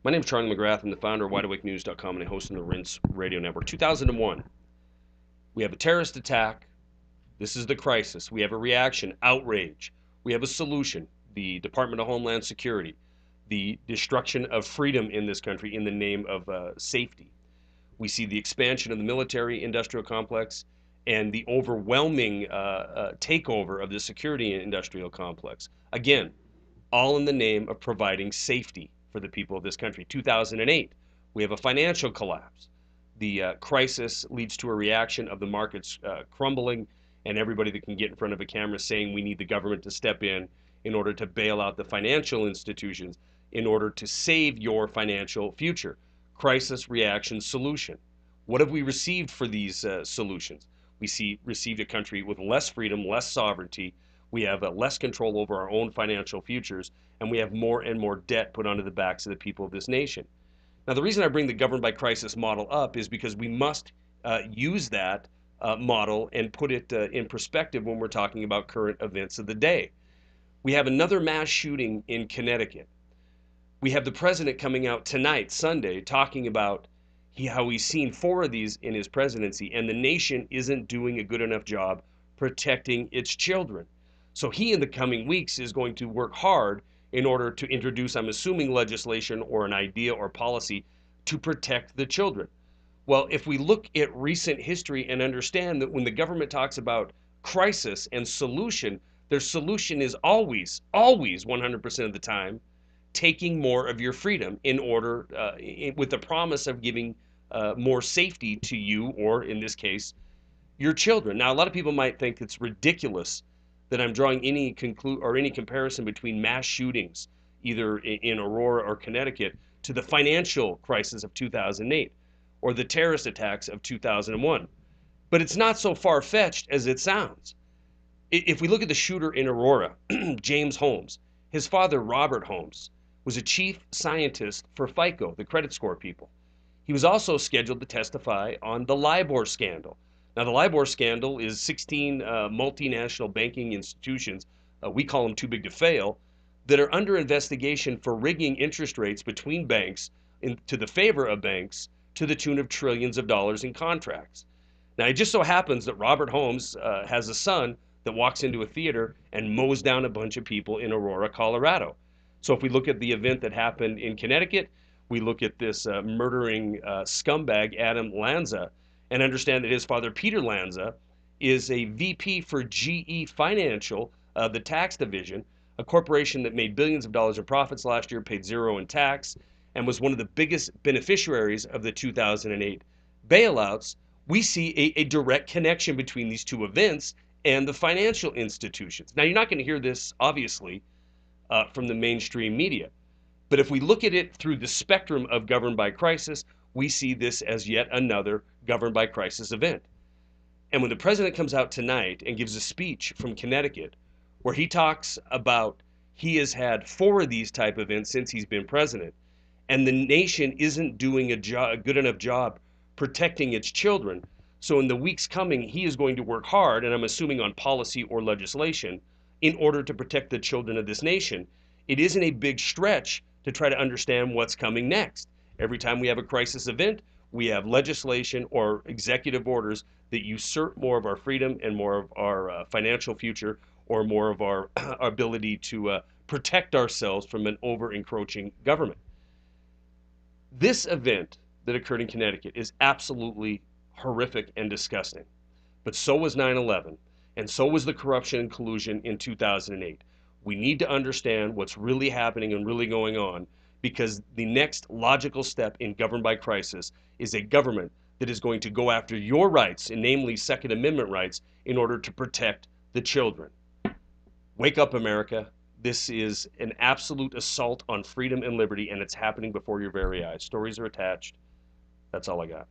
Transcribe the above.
My name is Charlie McGrath. I'm the founder of WideAwakeNews.com and I host on the Rinse Radio Network. 2001, we have a terrorist attack. This is the crisis. We have a reaction, outrage. We have a solution, the Department of Homeland Security, the destruction of freedom in this country in the name of safety. We see the expansion of the military-industrial complex and the overwhelming takeover of the security industrial complex. Again, all in the name of providing safety for the people of this country. 2008, we have a financial collapse. The crisis leads to a reaction of the markets crumbling, and everybody that can get in front of a camera saying we need the government to step in order to bail out the financial institutions in order to save your financial future. Crisis, reaction, solution. What have we received for these solutions? We received a country with less freedom, less sovereignty. We have less control over our own financial futures, and we have more and more debt put onto the backs of the people of this nation. Now, the reason I bring the governed by crisis model up is because we must use that model and put it in perspective when we're talking about current events of the day. We have another mass shooting in Connecticut. We have the president coming out tonight, Sunday, talking about how he's seen 4 of these in his presidency, and the nation isn't doing a good enough job protecting its children. So he, in the coming weeks, is going to work hard in order to introduce, I'm assuming, legislation or an idea or policy to protect the children. Well, if we look at recent history and understand that when the government talks about crisis and solution, their solution is always 100% of the time, taking more of your freedom in order, with the promise of giving more safety to you, or in this case, your children. Now, a lot of people might think it's ridiculous that I'm drawing any comparison between mass shootings, either in Aurora or Connecticut, to the financial crisis of 2008 or the terrorist attacks of 2001. But it's not so far-fetched as it sounds. If we look at the shooter in Aurora, James Holmes, his father, Robert Holmes, was a chief scientist for FICO, the credit score people. He was also scheduled to testify on the LIBOR scandal. Now, the LIBOR scandal is 16 multinational banking institutions, we call them too big to fail, that are under investigation for rigging interest rates between banks to the favor of banks to the tune of trillions of dollars in contracts. Now, it just so happens that Robert Holmes has a son that walks into a theater and mows down a bunch of people in Aurora, Colorado. So if we look at the event that happened in Connecticut, we look at this murdering scumbag, Adam Lanza, and understand that his father, Peter Lanza, is a VP for GE Financial, the tax division, a corporation that made billions of dollars in profits last year, paid 0 in tax, and was one of the biggest beneficiaries of the 2008 bailouts. We see a direct connection between these two events and the financial institutions. Now, you're not going to hear this, obviously, from the mainstream media. But if we look at it through the spectrum of governed by crisis, we see this as yet another governed by crisis event. And when the president comes out tonight and gives a speech from Connecticut where he talks about he has had 4 of these type events since he's been president, and the nation isn't doing a good enough job protecting its children, so in the weeks coming, he is going to work hard, and I'm assuming on policy or legislation, in order to protect the children of this nation. It isn't a big stretch to try to understand what's coming next. Every time we have a crisis event, we have legislation or executive orders that usurp more of our freedom and more of our financial future, or more of our ability to protect ourselves from an over-encroaching government. This event that occurred in Connecticut is absolutely horrific and disgusting. But so was 9/11, and so was the corruption and collusion in 2008. We need to understand what's really happening and really going on, because the next logical step in governed by crisis is a government that is going to go after your rights, and namely Second Amendment rights, in order to protect the children. Wake up, America. This is an absolute assault on freedom and liberty, and it's happening before your very eyes. Stories are attached. That's all I got.